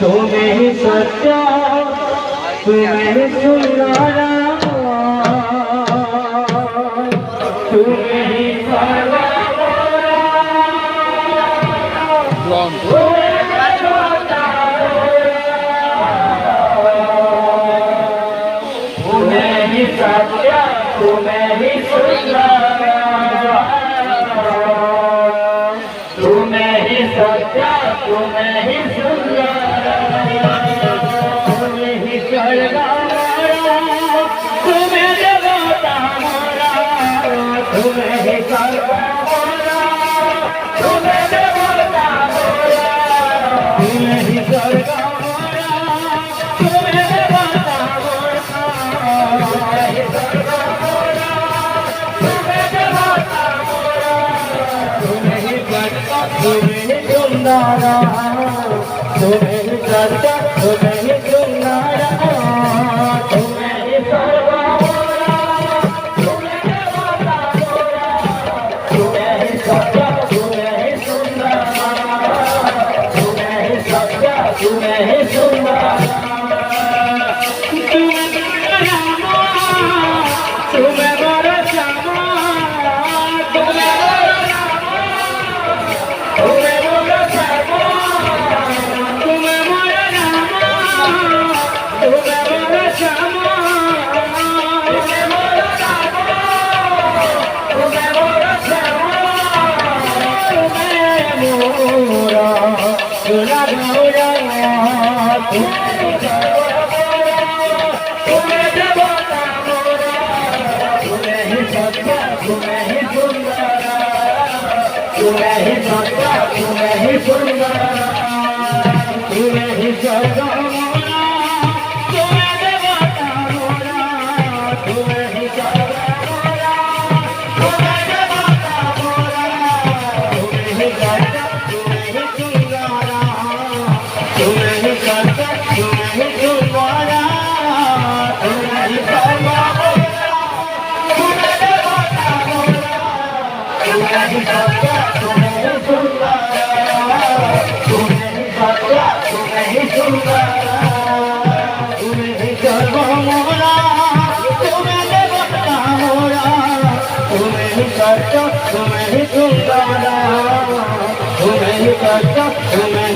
तुम्हें सच्चा तुम्हें सुनारा तुम्हें सारा तुम्हें सच्चा तुम्हें सुनारा तुम्हें सच्चा तुम्हें सुनारा तुम्हें चढ़ा तुम्हें जगाता मोरा तुम्हें चढ़ा तुम्हें जगाता मोरा तुम्हें चढ़ा तुम्हें जगाता मोरा तुम्हें जगाता मोरा तुम्हें चढ़ा तुम्हें सुनारा तुम्हें चढ़ा तुम्हें सुनारा तुम्हें